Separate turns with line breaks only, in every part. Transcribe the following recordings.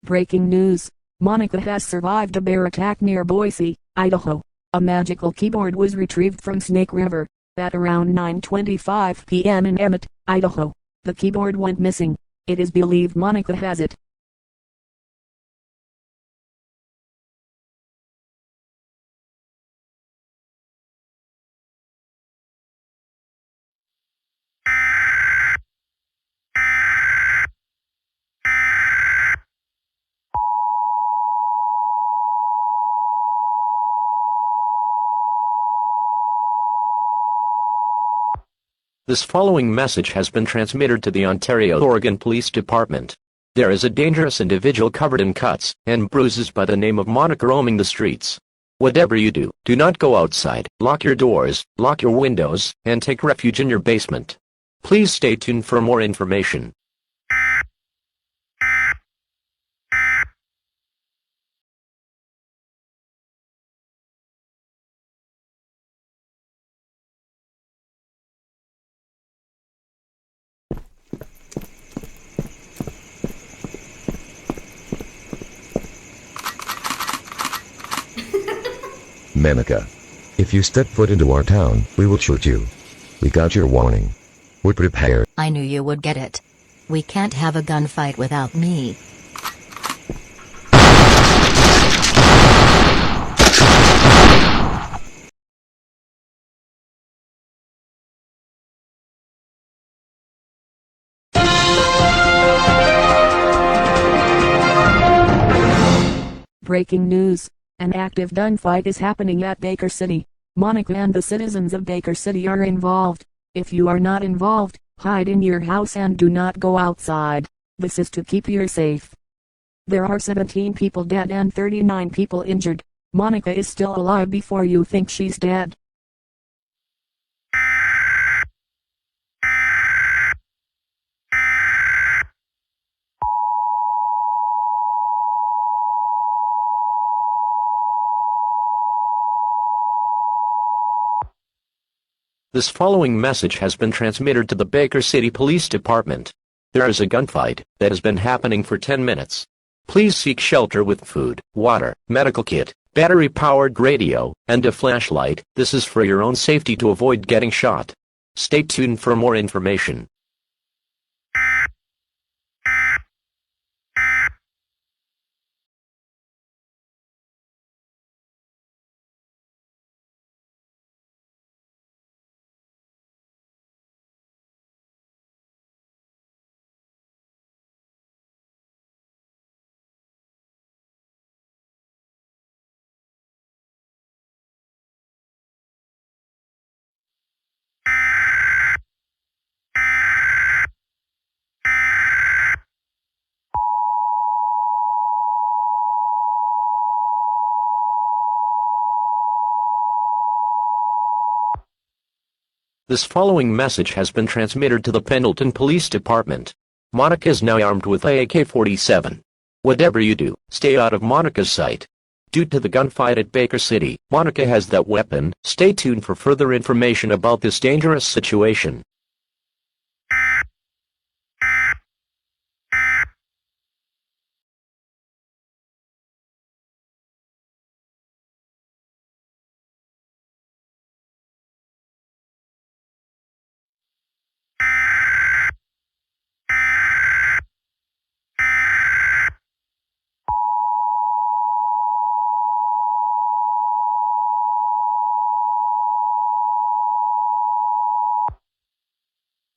Breaking news. Monika has survived a bear attack near Boise, Idaho. A magical keyboard was retrieved from Snake River at around 9:25 p.m. in Emmett, Idaho. The keyboard went missing. It is believed Monika has it.
This following message has been transmitted to the Ontario, Oregon Police Department. There is a dangerous individual covered in cuts and bruises by the name of Monika roaming the streets. Whatever you do, do not go outside, lock your doors, lock your windows, and take refuge in your basement. Please stay tuned for more information.
Monika. If you step foot into our town, we will shoot you. We got your warning. We're prepared.
I knew you would get it. We can't have a gunfight without me.
Breaking news. An active gunfight is happening at Baker City. Monika and the citizens of Baker City are involved. If you are not involved, hide in your house and do not go outside. This is to keep you safe. There are 17 people dead and 39 people injured. Monika is still alive before you think she's dead.
This following message has been transmitted to the Baker City Police Department. There is a gunfight that has been happening for 10 minutes. Please seek shelter with food, water, medical kit, battery-powered radio, and a flashlight. This is for your own safety to avoid getting shot. Stay tuned for more information. This following message has been transmitted to the Pendleton Police Department. Monika is now armed with a AK-47. Whatever you do, stay out of Monika's sight. Due to the gunfight at Baker City, Monika has that weapon. Stay tuned for further information about this dangerous situation.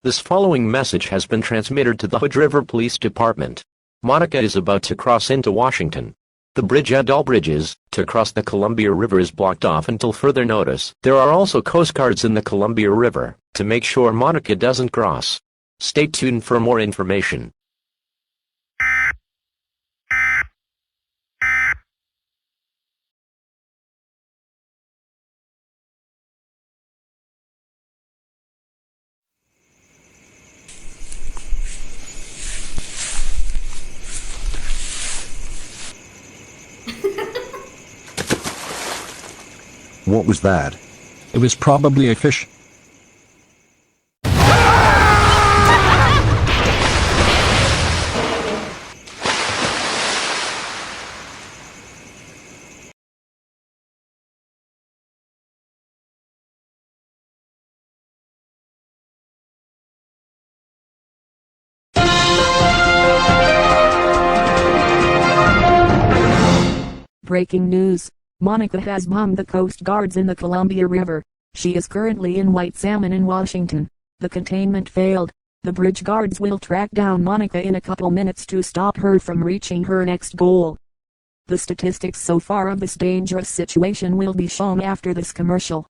This following message has been transmitted to the Hood River Police Department. Monika is about to cross into Washington. The bridge at all bridges to cross the Columbia River is blocked off until further notice. There are also Coast Guards in the Columbia River to make sure Monika doesn't cross. Stay tuned for more information.
What was that?
It was probably a fish.
Breaking news. Monika has bombed the Coast Guards in the Columbia River. She is currently in White Salmon in Washington. The containment failed. The bridge guards will track down Monika in a couple minutes to stop her from reaching her next goal. The statistics so far of this dangerous situation will be shown after this commercial.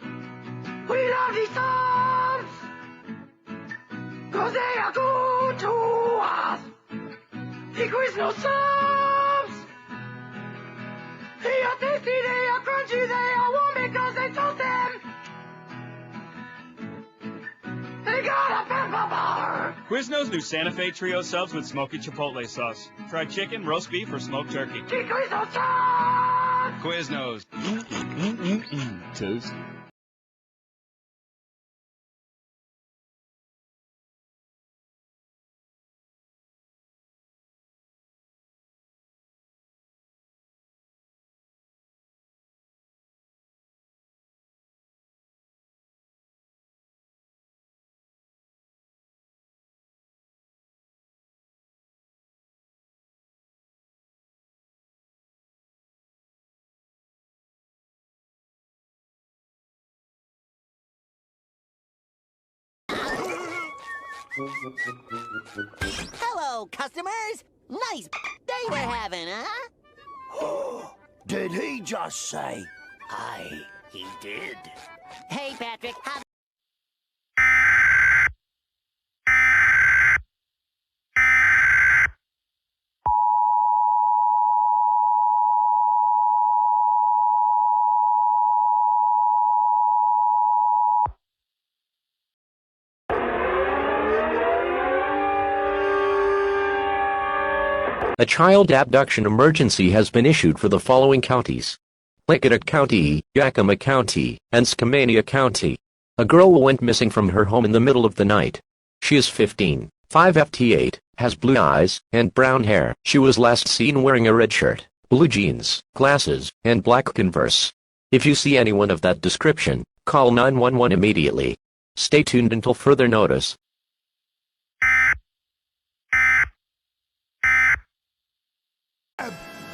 We love these subs, 'cause they are good to us. The Quiznos subs, they are tasty, they are crunchy, they are warm because they toast them. They got a pepper bar.
Quiznos new Santa Fe Trio subs with smoky chipotle sauce. Fried chicken, roast beef, or smoked turkey.
The Quiznos subs.
Quiznos. Toast.
Hello, customers! Nice day we're having, huh?
Did he just say? Aye, he did.
Hey, Patrick, how...
A child abduction emergency has been issued for the following counties: Lickett County, Yakima County, and Skamania County. A girl went missing from her home in the middle of the night. She is 15, 5'8", has blue eyes, and brown hair. She was last seen wearing a red shirt, blue jeans, glasses, and black Converse. If you see anyone of that description, call 911 immediately. Stay tuned until further notice.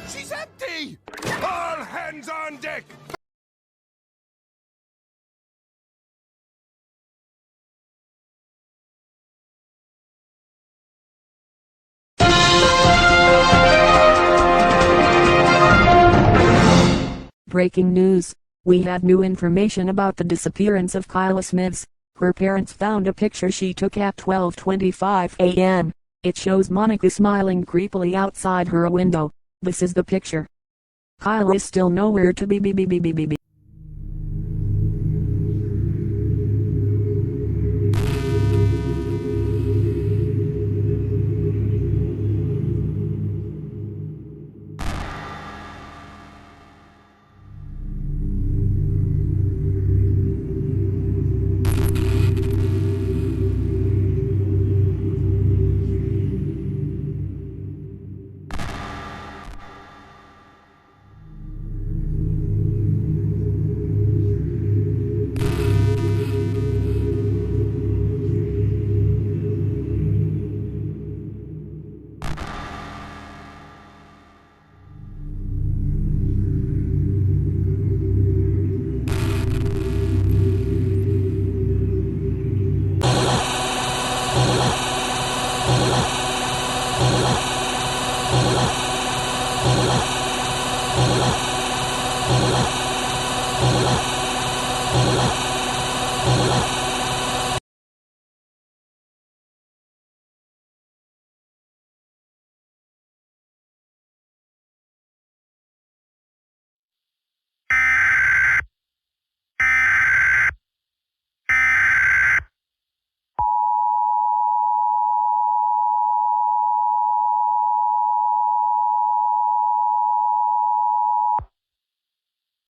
She's empty! All hands on deck!
Breaking news. We have new information about the disappearance of Kyla Smiths. Her parents found a picture she took at 12:25 a.m. It shows Monika smiling creepily outside her window. This is the picture. Kyla is still nowhere to be.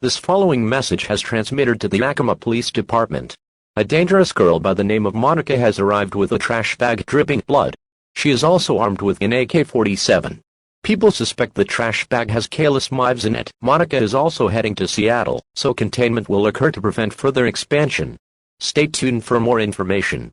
This following message has transmitted to the Yakima Police Department. A dangerous girl by the name of Monika has arrived with a trash bag dripping blood. She is also armed with an AK-47. People suspect the trash bag has Kyla Smiths in it. Monika is also heading to Seattle, so containment will occur to prevent further expansion. Stay tuned for more information.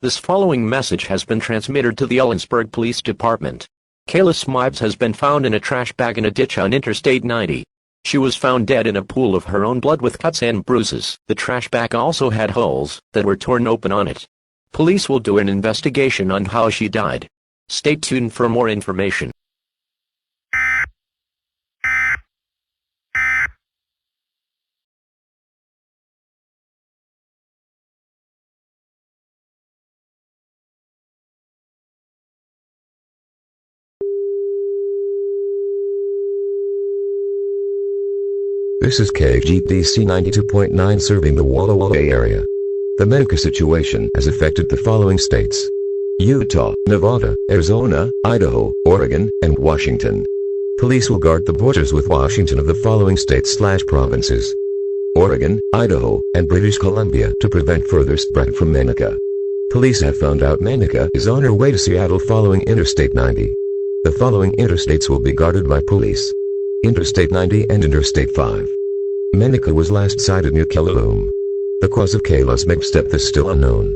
This following message has been transmitted to the Ellensburg Police Department. Kayla Smythes has been found in a trash bag in a ditch on Interstate 90. She was found dead in a pool of her own blood with cuts and bruises. The trash bag also had holes that were torn open on it. Police will do an investigation on how she died. Stay tuned for more information.
This is KGDC 92.9 serving the Walla Walla area. The Monika situation has affected the following states: Utah, Nevada, Arizona, Idaho, Oregon, and Washington. Police will guard the borders with Washington of the following states/provinces: Oregon, Idaho, and British Columbia to prevent further spread from Monika. Police have found out Monika is on her way to Seattle following Interstate 90. The following interstates will be guarded by police: Interstate 90 and Interstate 5. Monika was last sighted near Killalum. The cause of Kayla's mixed death is still unknown.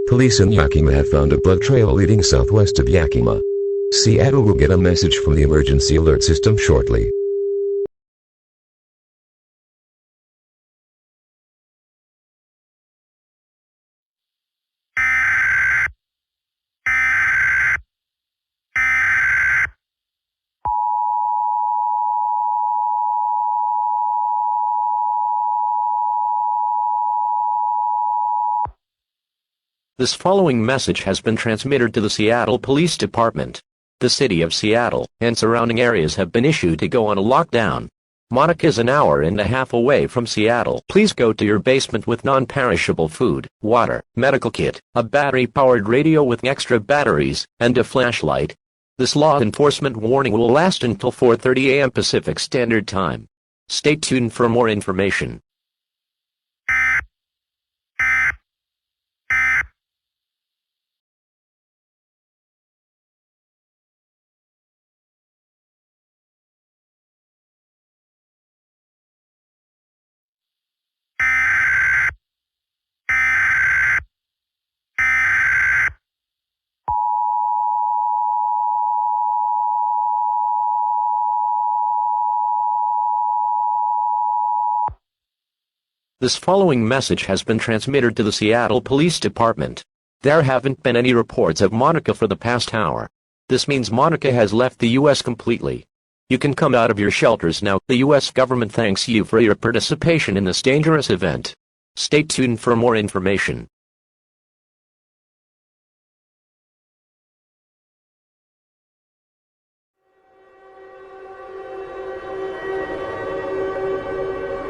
Police in Yakima have found a blood trail leading southwest of Yakima. Seattle will get a message from the emergency alert system shortly.
This following message has been transmitted to the Seattle Police Department. The city of Seattle and surrounding areas have been issued to go on a lockdown. Monika is an hour and a half away from Seattle. Please go to your basement with non-perishable food, water, medical kit, a battery-powered radio with extra batteries, and a flashlight. This law enforcement warning will last until 4:30 a.m. Pacific Standard Time. Stay tuned for more information. This following message has been transmitted to the Seattle Police Department. There haven't been any reports of Monika for the past hour. This means Monika has left the U.S. completely. You can come out of your shelters now. The U.S. government thanks you for your participation in this dangerous event. Stay tuned for more information.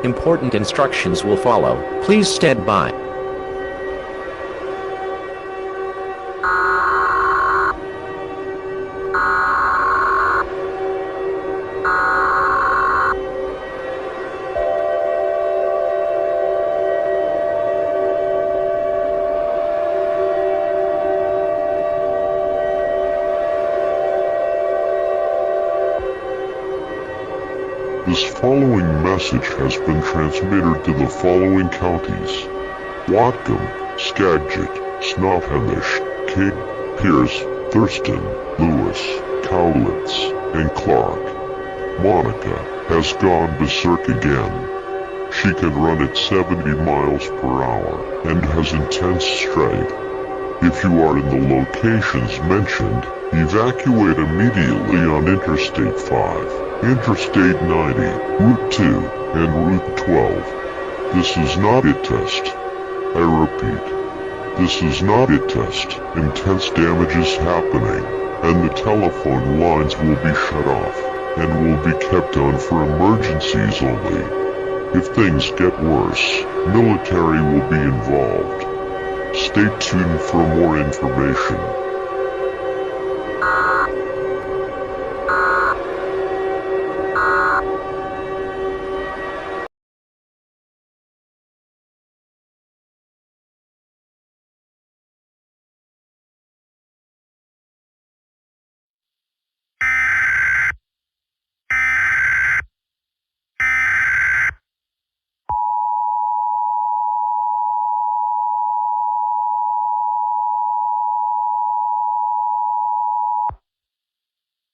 Important instructions will follow. Please stand by.
This following message has been transmitted to the following counties: Whatcom, Skagit, Snohomish, King, Pierce, Thurston, Lewis, Cowlitz, and Clark. Monika has gone berserk again. She can run at 70 miles per hour and has intense strength. If you are in the locations mentioned, evacuate immediately on Interstate 5. Interstate 90, Route 2, and Route 12. This is not a test. I repeat, this is not a test. Intense damage is happening, and the telephone lines will be shut off, and will be kept on for emergencies only. If things get worse, military will be involved. Stay tuned for more information.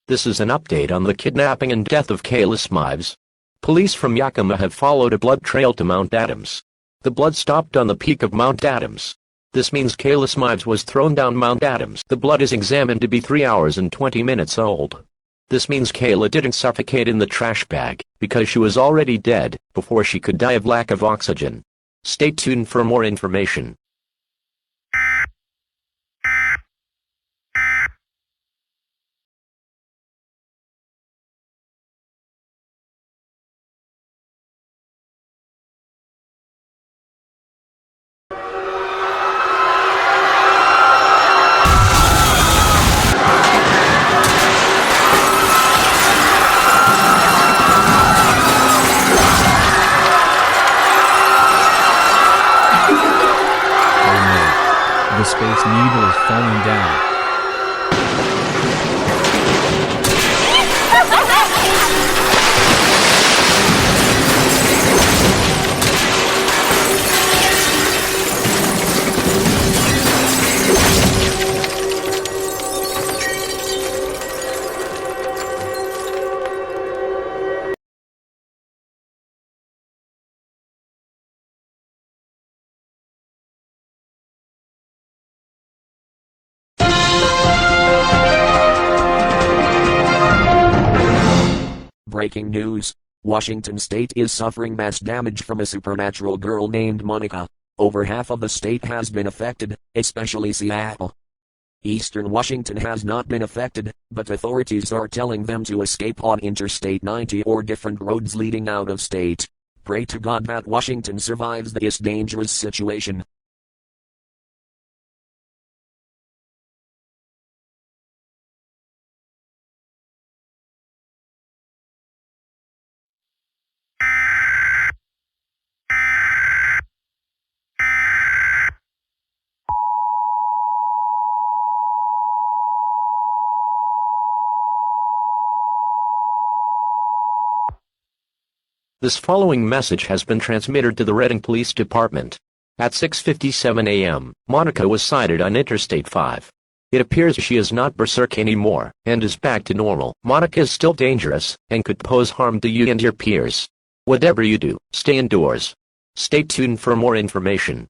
This is an update on the kidnapping and death of Kayla Smives. Police from Yakima have followed a blood trail to Mount Adams. The blood stopped on the peak of Mount Adams. This means Kayla Smives was thrown down Mount Adams. The blood is examined to be 3 hours and 20 minutes old. This means Kayla didn't suffocate in the trash bag, because she was already dead, before she could die of lack of oxygen. Stay tuned for more information.
The Space Needle is falling down.
Breaking news. Washington state is suffering mass damage from a supernatural girl named Monika. Over half of the state has been affected, especially Seattle. Eastern Washington has not been affected, but authorities are telling them to escape on Interstate 90 or different roads leading out of state. Pray to God that Washington survives this dangerous situation.
This following message has been transmitted to the Reading Police Department. At 6:57 a.m., Monika was sighted on Interstate 5. It appears she is not berserk anymore, and is back to normal. Monika is still dangerous, and could pose harm to you and your peers. Whatever you do, stay indoors. Stay tuned for more information.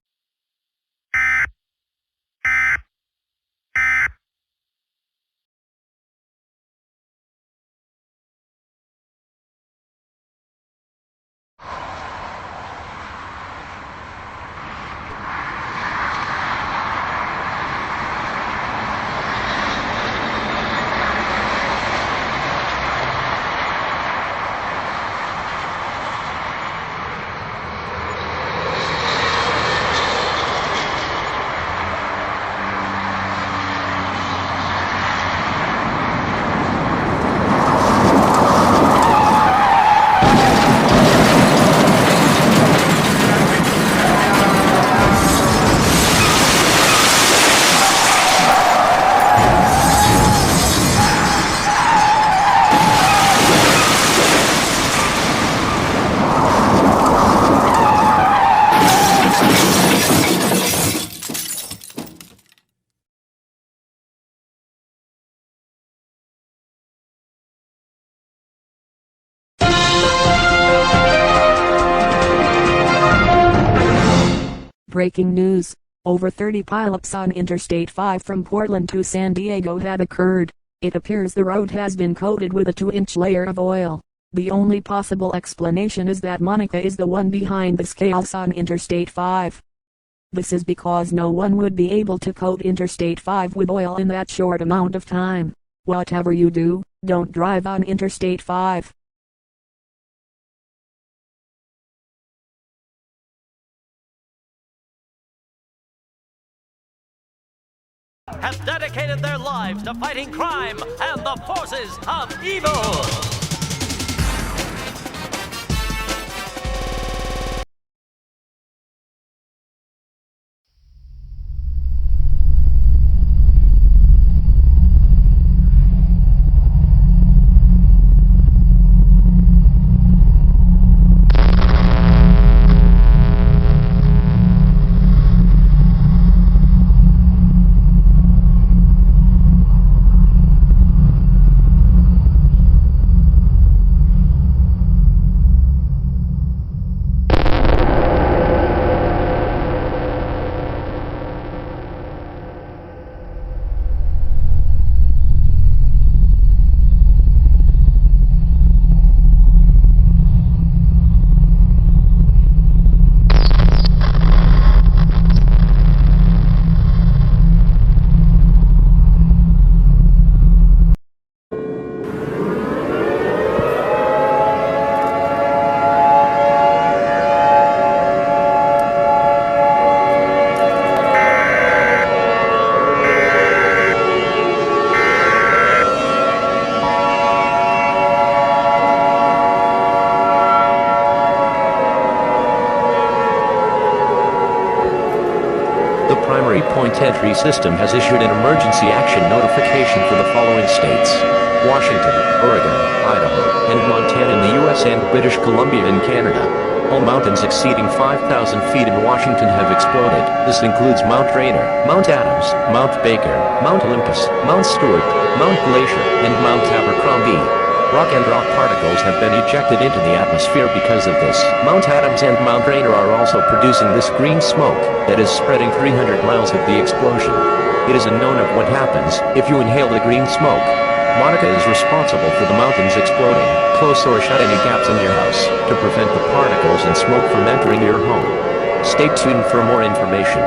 Breaking news. Over 30 pileups on Interstate 5 from Portland to San Diego had occurred. It appears the road has been coated with a 2-inch layer of oil. The only possible explanation is that Monika is the one behind this chaos on Interstate 5. This is because no one would be able to coat Interstate 5 with oil in that short amount of time. Whatever you do, don't drive on Interstate 5.
Have dedicated their lives to fighting crime and the forces of evil.
point entry system has issued an emergency action notification for the following states: Washington, Oregon, Idaho, and Montana in the U.S. and British Columbia in Canada. All mountains exceeding 5,000 feet in Washington have exploded. This includes Mount Rainier, Mount Adams, Mount Baker, Mount Olympus, Mount Stewart, Mount Glacier, and Mount Abercrombie. Rock and rock particles have been ejected into the atmosphere because of this. Mount Adams and Mount Rainier are also producing this green smoke that is spreading 300 miles of the explosion. It is unknown of what happens if you inhale the green smoke. Monika is responsible for the mountains exploding. Close or shut any gaps in your house to prevent the particles and smoke from entering your home. Stay tuned for more information.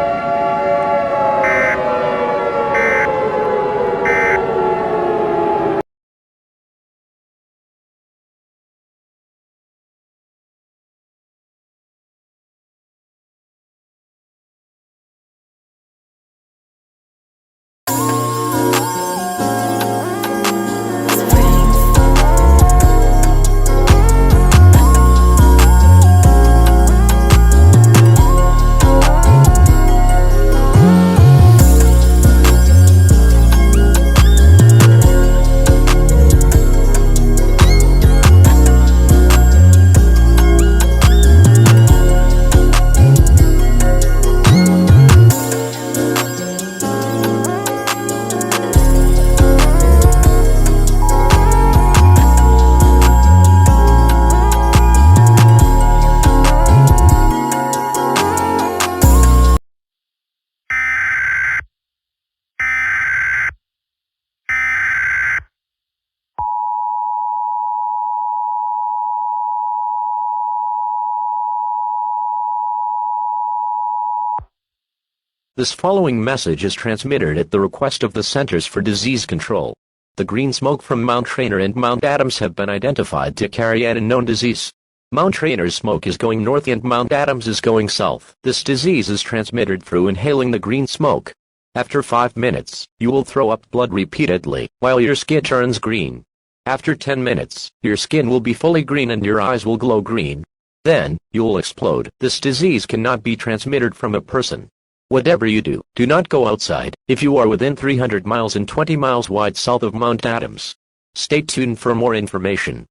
This following message is transmitted at the request of the Centers for Disease Control. The green smoke from Mount Rainier and Mount Adams have been identified to carry an unknown disease. Mount Rainier's smoke is going north and Mount Adams is going south. This disease is transmitted through inhaling the green smoke. After 5 minutes, you will throw up blood repeatedly, while your skin turns green. After 10 minutes, your skin will be fully green and your eyes will glow green. Then, you will explode. This disease cannot be transmitted from a person. Whatever you do, do not go outside if you are within 300 miles and 20 miles wide south of Mount Adams. Stay tuned for more information.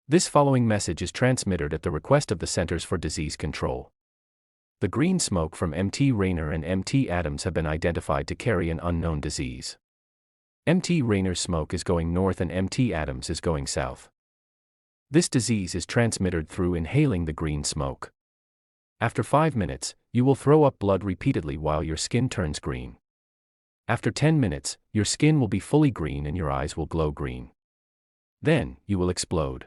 This following message is transmitted at the request of the Centers for Disease Control. The green smoke from Mt. Rainier and Mt. Adams have been identified to carry an unknown disease. Mt. Rainier's smoke is going north and Mt. Adams is going south. This disease is transmitted through inhaling the green smoke. After 5 minutes, you will throw up blood repeatedly while your skin turns green. After 10 minutes, your skin will be fully green and your eyes will glow green. Then, you will explode.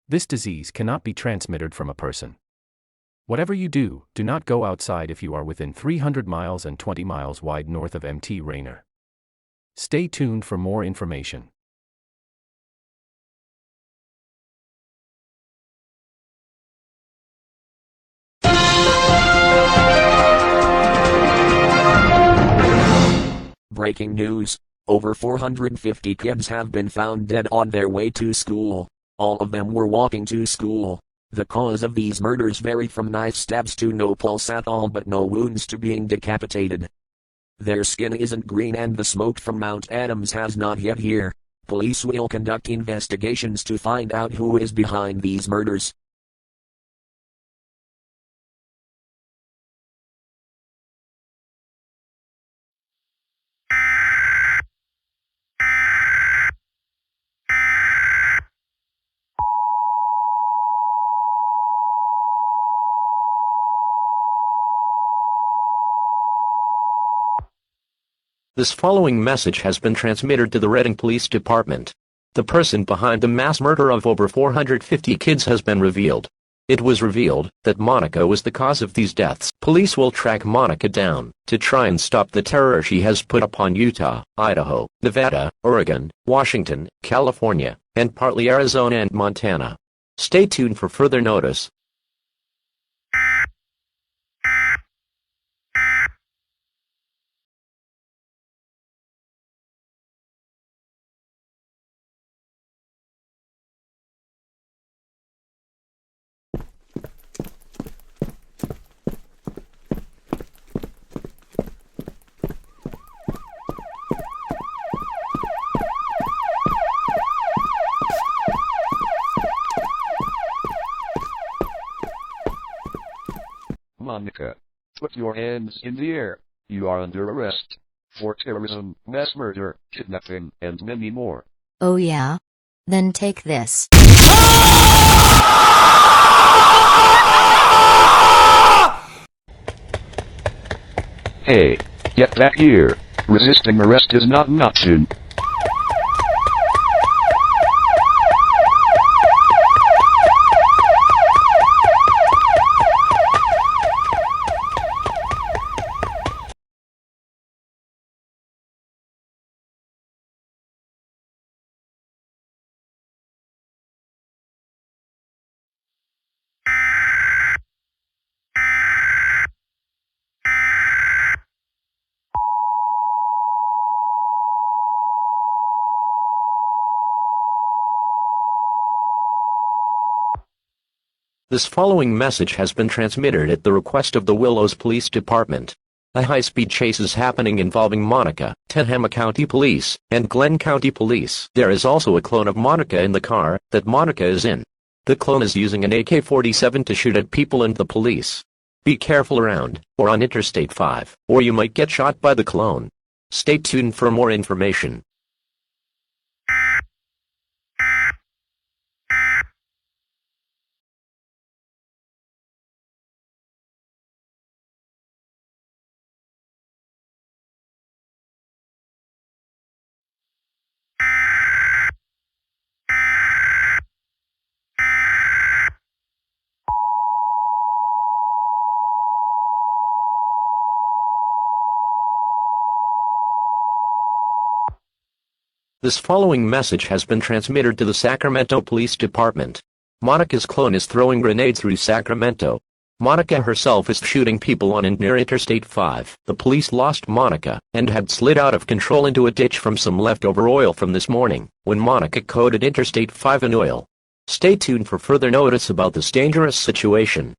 This disease cannot be transmitted from a person. Whatever you do, do not go outside if you are within 300 miles and 20 miles wide north of Mt. Rainier. Stay tuned for more information.
Breaking news. Over 450 kids have been found dead on their way to school. All of them were walking to school. The cause of these murders vary from knife stabs to no pulse at all but no wounds to being decapitated. Their skin isn't green and the smoke from Mount Adams has not yet here. Police will conduct investigations to find out who is behind these murders.
This following message has been transmitted to the Reading Police Department. The person behind the mass murder of over 450 kids has been revealed. It was revealed that Monika was the cause of these deaths. Police will track Monika down to try and stop the terror she has put upon Utah, Idaho, Nevada, Oregon, Washington, California, and partly Arizona and Montana. Stay tuned for further notice.
Monika, put your hands in the air. You are under arrest for terrorism, mass murder, kidnapping, and many more.
Oh yeah? Then take this.
Hey, get back here. Resisting arrest is not an option.
This following message has been transmitted at the request of the Willows Police Department. A high-speed chase is happening involving Monika, Tehama County Police, and Glenn County Police. There is also a clone of Monika in the car that Monika is in. The clone is using an AK-47 to shoot at people and the police. Be careful around, or on Interstate 5, or you might get shot by the clone. Stay tuned for more information. This following message has been transmitted to the Sacramento Police Department. Monika's clone is throwing grenades through Sacramento. Monika herself is shooting people on and near Interstate 5. The police lost Monika and had slid out of control into a ditch from some leftover oil from this morning, when Monika coated Interstate 5 in oil. Stay tuned for further notice about this dangerous situation.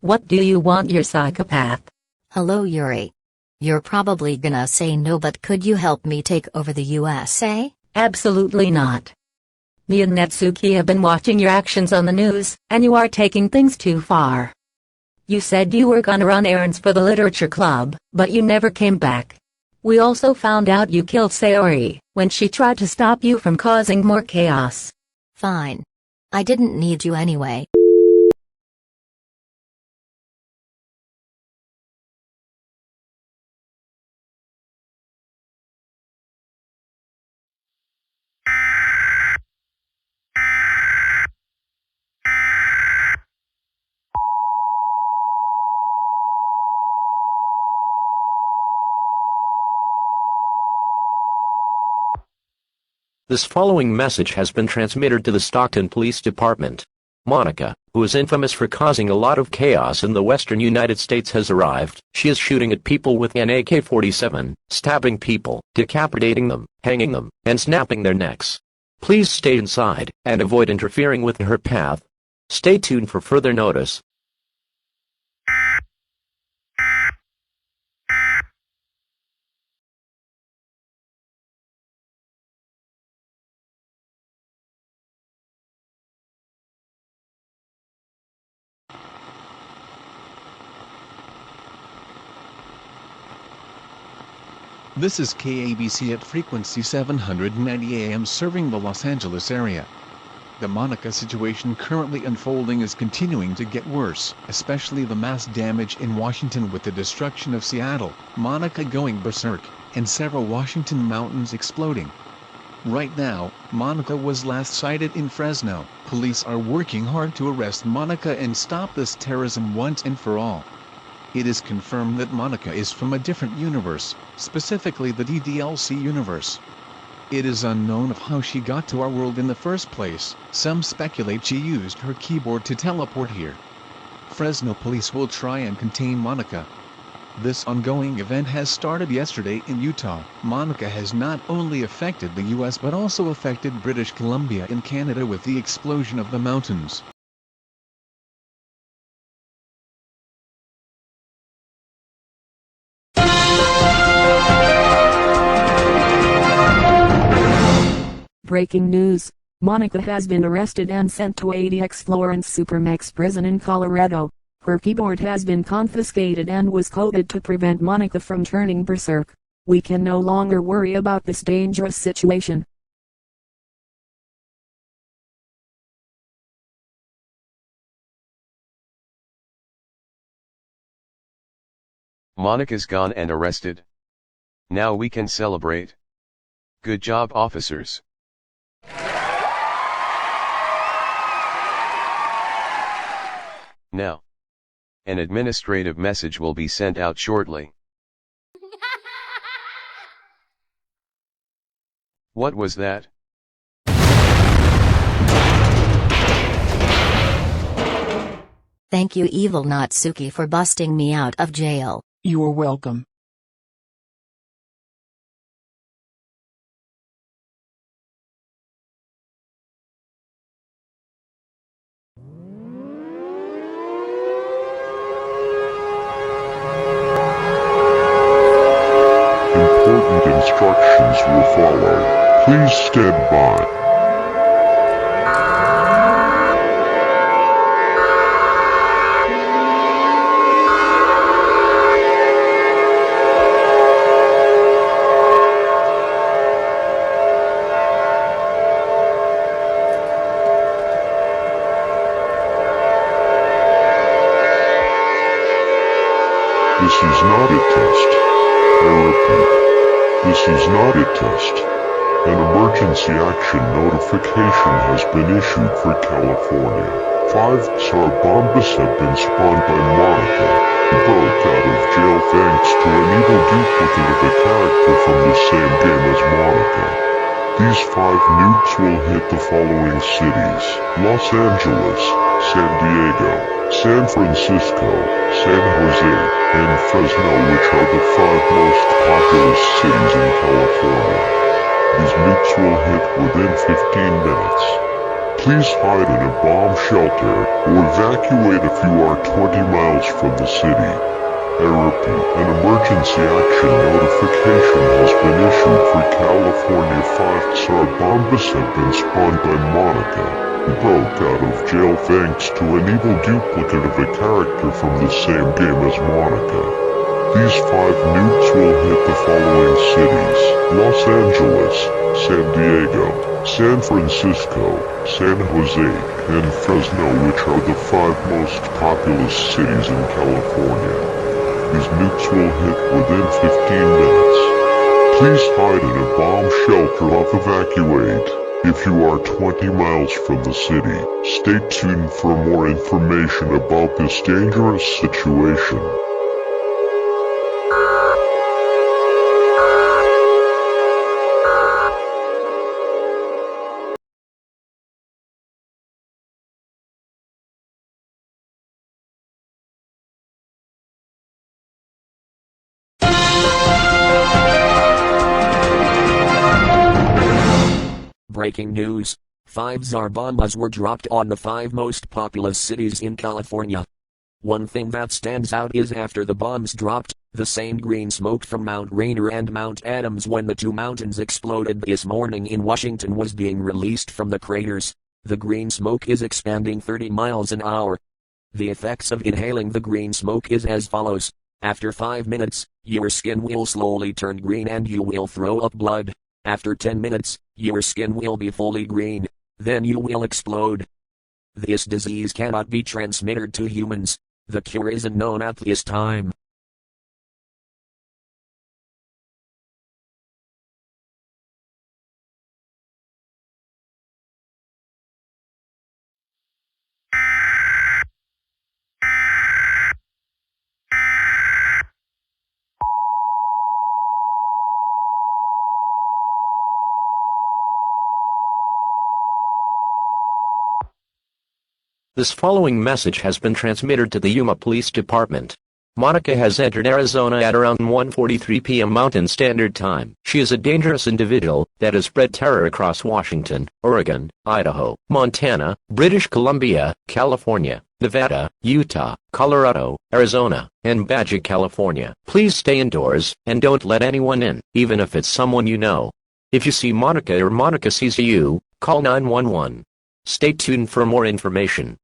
What do you want, you psychopath?
Hello Yuri. You're probably gonna say no, but could you help me take over the USA?
Absolutely not. Me and Netsuki have been watching your actions on the news, and you are taking things too far. You said you were gonna run errands for the literature club, but you never came back. We also found out you killed Sayori when she tried to stop you from causing more chaos.
Fine. I didn't need you anyway.
This following message has been transmitted to the Stockton Police Department. Monika, who is infamous for causing a lot of chaos in the western United States, has arrived. She is shooting at people with an AK-47, stabbing people, decapitating them, hanging them, and snapping their necks. Please stay inside and avoid interfering with her path. Stay tuned for further notice.
This is KABC at frequency 790 AM serving the Los Angeles area. The Monika situation currently unfolding is continuing to get worse, especially the mass damage in Washington with the destruction of Seattle. Monika going berserk, and several Washington mountains exploding. Right now, Monika was last sighted in Fresno. Police are working hard to arrest Monika and stop this terrorism once and for all. It is confirmed that Monika is from a different universe, specifically the DDLC universe. It is unknown of how she got to our world in the first place. Some speculate she used her keyboard to teleport here. Fresno police will try and contain Monika. This ongoing event has started yesterday in Utah. Monika has not only affected the US but also affected British Columbia in Canada with the explosion of the mountains.
Breaking news. Monika has been arrested and sent to ADX Florence Supermax prison in Colorado. Her keyboard has been confiscated and was coded to prevent Monika from turning berserk. We can no longer worry about this dangerous situation.
Monika's gone and arrested. Now we can celebrate. Good job, officers. Now, an administrative message will be sent out shortly. What was that?
Thank you, evil Natsuki, for busting me out of jail.
You're welcome.
Important instructions will follow. Please stand by. This is not a test. I repeat, this is not a test. An emergency action notification has been issued for California. 5 SAR bombs have been spawned by Monika, who broke out of jail thanks to an evil duplicate of a character from the same game as Monika. These 5 nukes will hit the following cities: Los Angeles, San Diego, San Francisco, San Jose, and Fresno, which are the 5 most populous cities in California. These nukes will hit within 15 minutes. Please hide in a bomb shelter, or evacuate if you are 20 miles from the city. I repeat, an emergency action notification has been issued for California. 5 SAR bombs have been spawned by Monika, who broke out of jail thanks to an evil duplicate of a character from the same game as Monika. These 5 nukes will hit the following cities: Los Angeles, San Diego, San Francisco, San Jose, and Fresno, which are the 5 most populous cities in California. These nukes will hit within 15 minutes. Please hide in a bomb shelter or evacuate if you are 20 miles from the city. Stay tuned for more information about this dangerous situation.
Breaking news. 5 SAR bombs were dropped on the 5 most populous cities in California. One thing that stands out is after the bombs dropped, the same green smoke from Mount Rainier and Mount Adams when the 2 mountains exploded this morning in Washington was being released from the craters. The green smoke is expanding 30 miles an hour. The effects of inhaling the green smoke is as follows. After 5 minutes, your skin will slowly turn green and you will throw up blood. After 10 minutes, your skin will be fully green. Then you will explode. This disease cannot be transmitted to humans. The cure isn't known at this time.
This following message has been transmitted to the Yuma Police Department. Monika has entered Arizona at around 1:43 p.m. Mountain Standard Time. She is a dangerous individual that has spread terror across Washington, Oregon, Idaho, Montana, British Columbia, California, Nevada, Utah, Colorado, Arizona, and Baja California. Please stay indoors and don't let anyone in, even if it's someone you know. If you see Monika or Monika sees you, call 911. Stay tuned for more information.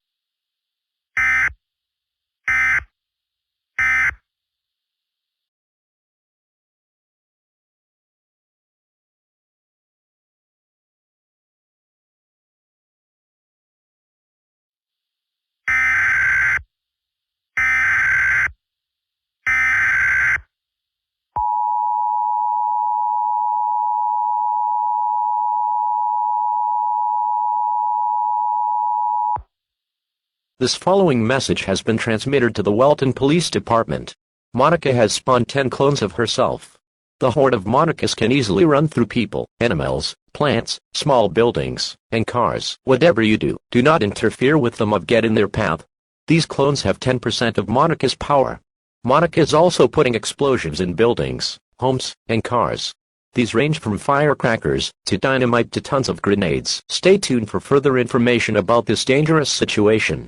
This following message has been transmitted to the Welton Police Department. Monika has spawned 10 clones of herself. The horde of Monikas can easily run through people, animals, plants, small buildings, and cars. Whatever you do, do not interfere with them or get in their path. These clones have 10% of Monika's power. Monika is also putting explosions in buildings, homes, and cars. These range from firecrackers to dynamite to tons of grenades. Stay tuned for further information about this dangerous situation.